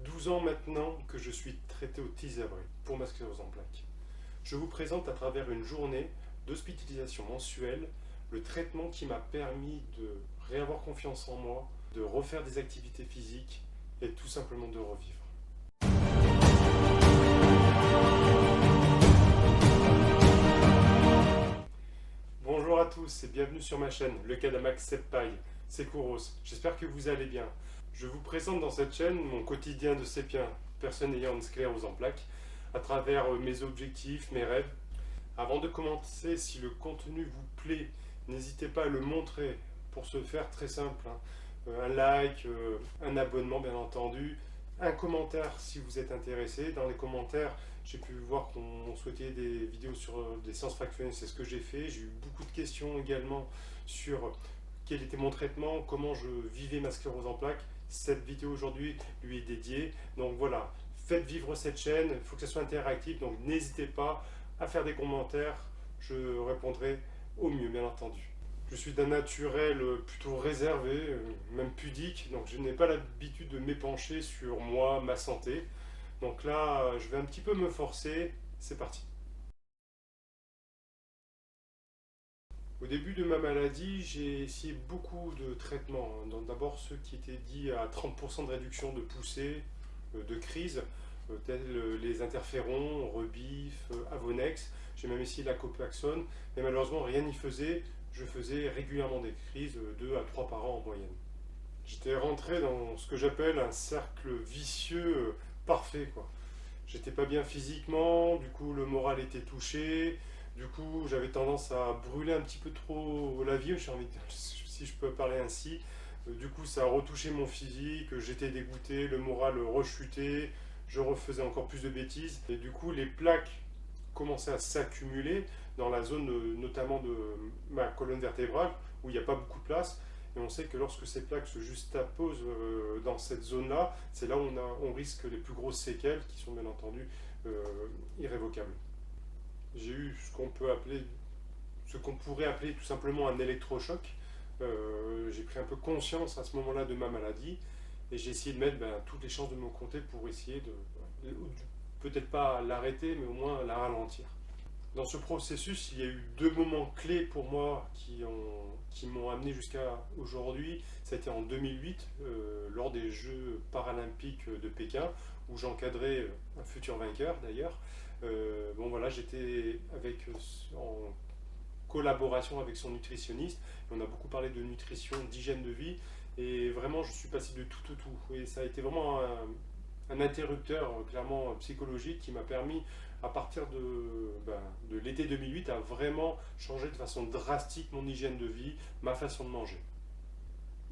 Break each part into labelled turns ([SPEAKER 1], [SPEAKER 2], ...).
[SPEAKER 1] 12 ans maintenant que je suis traité au Tysabri pour ma sclérose en plaques. Je vous présente à travers une journée d'hospitalisation mensuelle le traitement qui m'a permis de réavoir confiance en moi, de refaire des activités physiques et tout simplement de revivre. Bonjour à tous et bienvenue sur ma chaîne, le Kadamax Seppai, c'est Kouros. J'espère que vous allez bien. Je vous présente dans cette chaîne mon quotidien de sépien, personne ayant une sclérose en plaques, à travers mes objectifs, mes rêves. Avant de commencer, si le contenu vous plaît, n'hésitez pas à le montrer. Pour ce faire, très simple, un like, un abonnement bien entendu, un commentaire si vous êtes intéressé. Dans les commentaires, j'ai pu voir qu'on souhaitait des vidéos sur des sciences fractionnelles, c'est ce que j'ai fait. J'ai eu beaucoup de questions également sur quel était mon traitement, comment je vivais ma sclérose en plaques. Cette vidéo aujourd'hui lui est dédiée. Donc voilà, faites vivre cette chaîne, il faut que ça soit interactif, donc n'hésitez pas à faire des commentaires, je répondrai au mieux bien entendu. Je suis d'un naturel plutôt réservé, même pudique, donc je n'ai pas l'habitude de m'épancher sur moi, ma santé. Donc là, je vais un petit peu me forcer, c'est parti. Au début de ma maladie, j'ai essayé beaucoup de traitements. Donc d'abord ceux qui étaient dits à 30% de réduction de poussée, de crise, tels les interférons, Rebif, Avonex. J'ai même essayé la Copaxone, mais malheureusement rien n'y faisait. Je faisais régulièrement des crises, 2 à 3 par an en moyenne. J'étais rentré dans ce que j'appelle un cercle vicieux parfait, quoi. J'étais pas bien physiquement, du coup le moral était touché, du coup j'avais tendance à brûler un petit peu trop la vie, j'ai envie de, si je peux parler ainsi. Du coup ça a retouché mon physique, j'étais dégoûté, le moral rechutait, je refaisais encore plus de bêtises. Et du coup les plaques commençaient à s'accumuler dans la zone notamment de ma colonne vertébrale où il n'y a pas beaucoup de place. Et on sait que lorsque ces plaques se juxtaposent dans cette zone-là, c'est là où on risque les plus grosses séquelles qui sont bien entendu irrévocables. J'ai eu ce qu'on pourrait appeler tout simplement un électrochoc. J'ai pris un peu conscience à ce moment-là de ma maladie et j'ai essayé de mettre toutes les chances de mon côté pour essayer de peut-être pas l'arrêter, mais au moins la ralentir. Dans ce processus, il y a eu 2 moments clés pour moi qui m'ont amené jusqu'à aujourd'hui. Ça a été en 2008, lors des Jeux paralympiques de Pékin, où j'encadrais un futur vainqueur d'ailleurs. Bon voilà, j'étais en collaboration avec son nutritionniste. On a beaucoup parlé de nutrition, d'hygiène de vie. Et vraiment, je suis passé de tout au tout. Et ça a été vraiment un interrupteur clairement psychologique qui m'a permis à partir de l'été 2008 à vraiment changer de façon drastique mon hygiène de vie, ma façon de manger.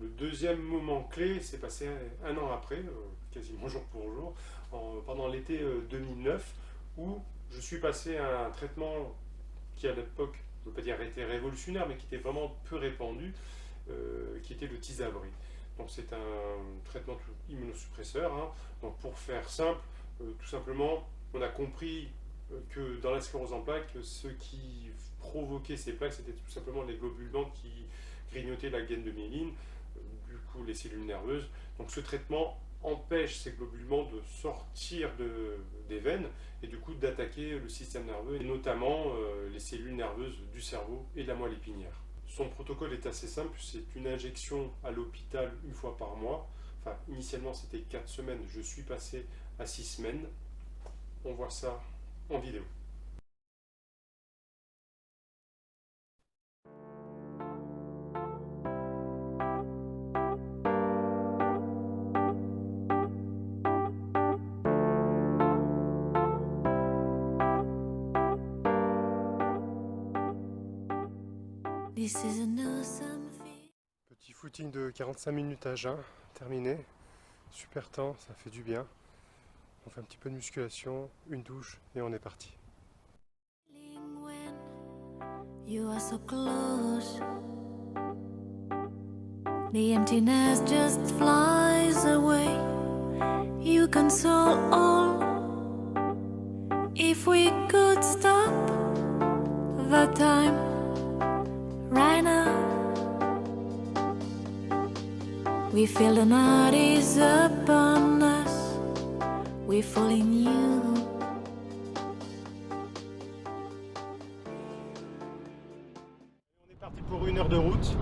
[SPEAKER 1] Le deuxième moment clé s'est passé un an après, quasiment jour pour jour, pendant l'été 2009, où je suis passé à un traitement qui à l'époque, je ne veux pas dire était révolutionnaire, mais qui était vraiment peu répandu, qui était le Tysabri. Donc c'est un traitement immunosuppresseur. Donc pour faire simple, tout simplement, on a compris que dans la sclérose en plaques, ce qui provoquait ces plaques, c'était tout simplement les globules blancs qui grignotaient la gaine de myéline, du coup les cellules nerveuses. Donc ce traitement empêche ces globules blancs de sortir des veines et du coup d'attaquer le système nerveux, et notamment les cellules nerveuses du cerveau et de la moelle épinière. Son protocole est assez simple, c'est une injection à l'hôpital 1 fois par mois. Enfin, initialement c'était 4 semaines, je suis passé à 6 semaines. On voit ça en vidéo. Petit footing de 45 minutes à jeun, terminé. Super temps, ça fait du bien. On fait un petit peu de musculation, une douche et on est parti. You are so close. The emptiness just flies away. You console all. If we could stop the time right now, we feel the night is upon us.
[SPEAKER 2] we're falling you.
[SPEAKER 1] On est parti pour 1 heure de route.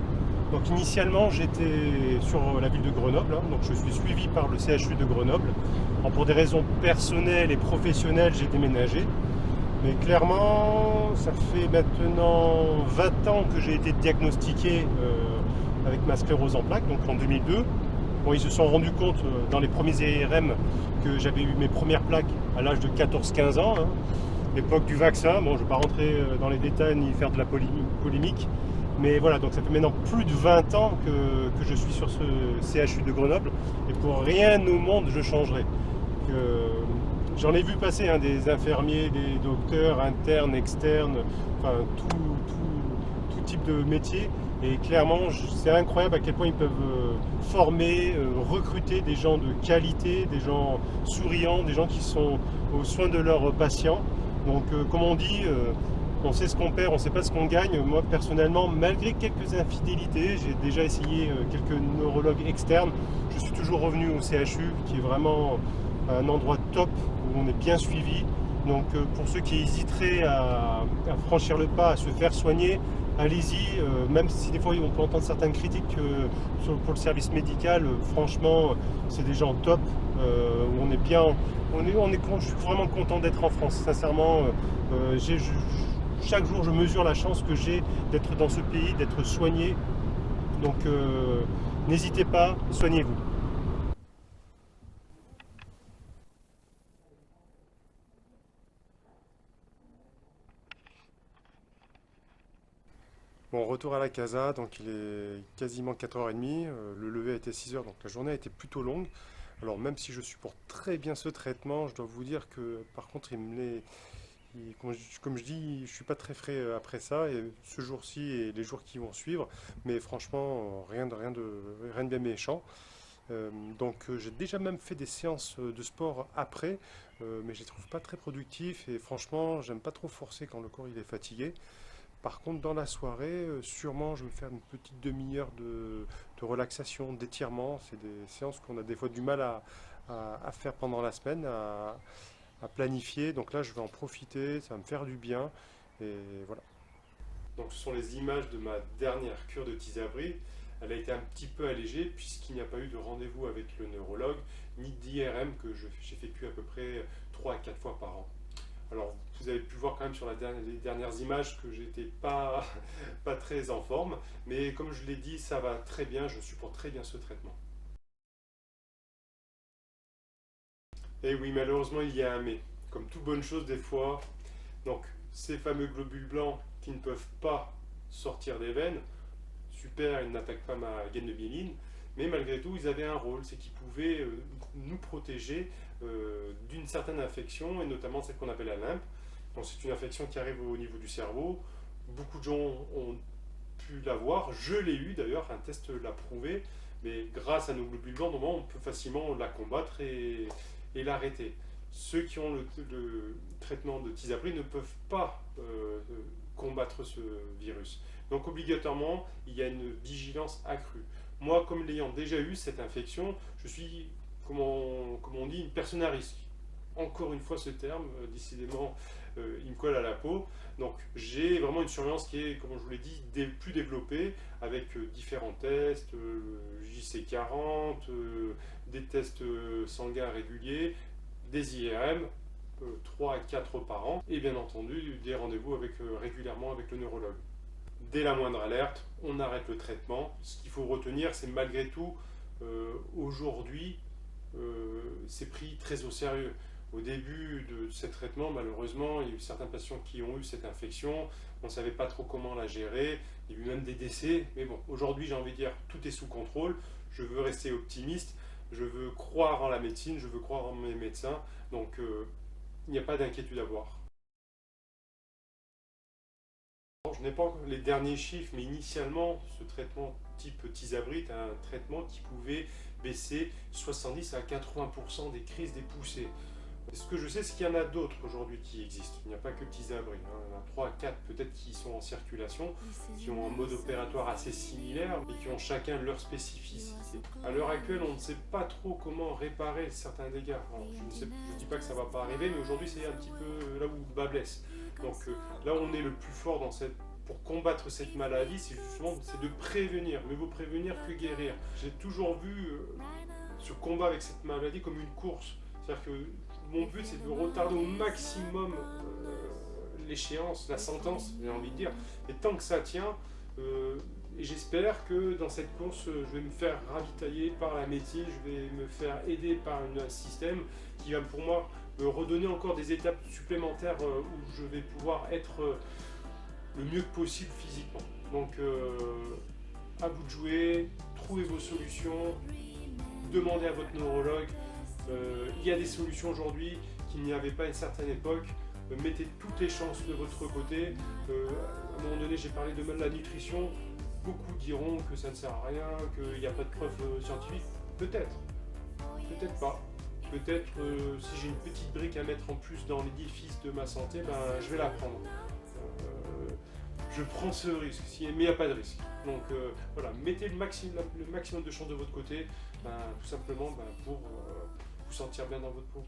[SPEAKER 1] Donc initialement j'étais sur la ville de Grenoble, hein. Donc je suis suivi par le CHU de Grenoble. Alors, pour des raisons personnelles et professionnelles, j'ai déménagé. Mais clairement, ça fait maintenant 20 ans que j'ai été diagnostiqué avec ma sclérose en plaques, donc en 2002. Bon, ils se sont rendus compte dans les premiers IRM que j'avais eu mes premières plaques à l'âge de 14-15 ans, hein, l'époque du vaccin. Bon, je ne vais pas rentrer dans les détails ni faire de la polémique. Mais voilà, donc ça fait maintenant plus de 20 ans que je suis sur ce CHU de Grenoble. Et pour rien au monde, je changerai. J'en ai vu passer hein, des infirmiers, des docteurs, internes, externes, enfin tout type de métier. Et clairement, c'est incroyable à quel point ils peuvent former, recruter des gens de qualité, des gens souriants, des gens qui sont aux soins de leurs patients. Donc, comme on dit, on sait ce qu'on perd, on ne sait pas ce qu'on gagne. Moi, personnellement, malgré quelques infidélités, j'ai déjà essayé quelques neurologues externes. Je suis toujours revenu au CHU, qui est vraiment un endroit top où on est bien suivi. Donc pour ceux qui hésiteraient à franchir le pas, à se faire soigner, allez-y, même si des fois on peut entendre certaines critiques pour le service médical, franchement c'est des gens top, où on est bien, je suis vraiment content d'être en France, sincèrement. Chaque jour je mesure la chance que j'ai d'être dans ce pays, d'être soigné, donc n'hésitez pas, soignez-vous. Bon, retour à la casa, donc il est quasiment 4h30, le lever a été 6h, donc la journée a été plutôt longue. Alors même si je supporte très bien ce traitement, je dois vous dire que par contre comme je dis, je suis pas très frais après ça, et ce jour-ci et les jours qui vont suivre, mais franchement rien de bien méchant. Donc j'ai déjà même fait des séances de sport après, mais je les trouve pas très productifs et franchement j'aime pas trop forcer quand le corps il est fatigué. Par contre, dans la soirée, sûrement, je vais me faire une petite demi-heure de relaxation, d'étirement. C'est des séances qu'on a des fois du mal à faire pendant la semaine, à planifier. Donc là, je vais en profiter, ça va me faire du bien. Et voilà. Donc ce sont les images de ma dernière cure de Tysabri. Elle a été un petit peu allégée puisqu'il n'y a pas eu de rendez-vous avec le neurologue, ni d'IRM que j'effectue à peu près 3 à 4 fois par an. Alors, vous avez pu voir quand même sur les dernières images que j'étais pas, pas très en forme, mais comme je l'ai dit, ça va très bien, je supporte très bien ce traitement. Et oui, malheureusement, il y a un mais. Comme toute bonne chose, des fois, donc ces fameux globules blancs qui ne peuvent pas sortir des veines, super, ils n'attaquent pas ma gaine de myéline, mais malgré tout, ils avaient un rôle, c'est qu'ils pouvaient nous protéger d'une certaine infection, et notamment celle qu'on appelle la lymphe. Donc c'est une infection qui arrive au niveau du cerveau. Beaucoup de gens ont pu l'avoir, je l'ai eu d'ailleurs, un test l'a prouvé, mais grâce à nos globules blancs, normalement, on peut facilement la combattre et l'arrêter. Ceux qui ont le traitement de Tysabri ne peuvent pas combattre ce virus. Donc obligatoirement, il y a une vigilance accrue. Moi, comme l'ayant déjà eu cette infection, je suis, comme on dit, une personne à risque. Encore une fois ce terme, décidément, il me colle à la peau. Donc j'ai vraiment une surveillance qui est, comme je vous l'ai dit, plus développée, avec différents tests, JC40, des tests sanguins réguliers, des IRM, 3 à 4 par an, et bien entendu des rendez-vous régulièrement avec le neurologue. Dès la moindre alerte, on arrête le traitement. Ce qu'il faut retenir, c'est malgré tout, aujourd'hui, c'est pris très au sérieux. Au début de ce traitement, malheureusement, il y a eu certains patients qui ont eu cette infection, on ne savait pas trop comment la gérer, il y a eu même des décès, mais bon, aujourd'hui j'ai envie de dire, tout est sous contrôle, je veux rester optimiste, je veux croire en la médecine, je veux croire en mes médecins, donc il n'y a pas d'inquiétude à avoir. Je n'ai pas encore les derniers chiffres, mais initialement, ce traitement type Tysabri est un traitement qui pouvait baisser 70 à 80% des crises des poussées. Ce que je sais, c'est qu'il y en a d'autres aujourd'hui qui existent. Il n'y a pas que Petits Abris. Hein. Il y en a 3 à 4 peut-être qui sont en circulation, qui ont un mode opératoire assez similaire et qui ont chacun leur spécificité. À l'heure actuelle, on ne sait pas trop comment réparer certains dégâts. Alors, je ne dis pas que ça ne va pas arriver, mais aujourd'hui, c'est un petit peu là où le bas blesse. Donc là, on est le plus fort pour combattre cette maladie, c'est de prévenir. Mieux vaut prévenir que guérir. J'ai toujours vu ce combat avec cette maladie comme une course. C'est-à-dire que mon but, c'est de retarder au maximum l'échéance, la sentence, j'ai envie de dire. Et tant que ça tient, et j'espère que dans cette course, je vais me faire ravitailler par la médecine, je vais me faire aider par un système qui va pour moi me redonner encore des étapes supplémentaires où je vais pouvoir être le mieux que possible physiquement. Donc, à vous de jouer, trouvez vos solutions, demandez à votre neurologue. Il y a des solutions aujourd'hui qu'il n'y avait pas à une certaine époque. Mettez toutes les chances de votre côté. À un moment donné, j'ai parlé de la nutrition. Beaucoup diront que ça ne sert à rien, qu'il n'y a pas de preuves scientifiques. Peut-être, peut-être pas. Peut-être si j'ai une petite brique à mettre en plus dans l'édifice de ma santé, je vais la prendre. Je prends ce risque, mais il n'y a pas de risque. Donc voilà, mettez le maximum de chances de votre côté, tout simplement pour vous sentir bien dans votre peau.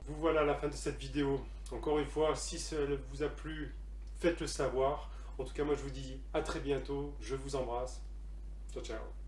[SPEAKER 1] Vous voilà à la fin de cette vidéo. Encore une fois, si ça vous a plu, faites-le savoir. En tout cas, moi je vous dis à très bientôt. Je vous embrasse. Ciao, ciao.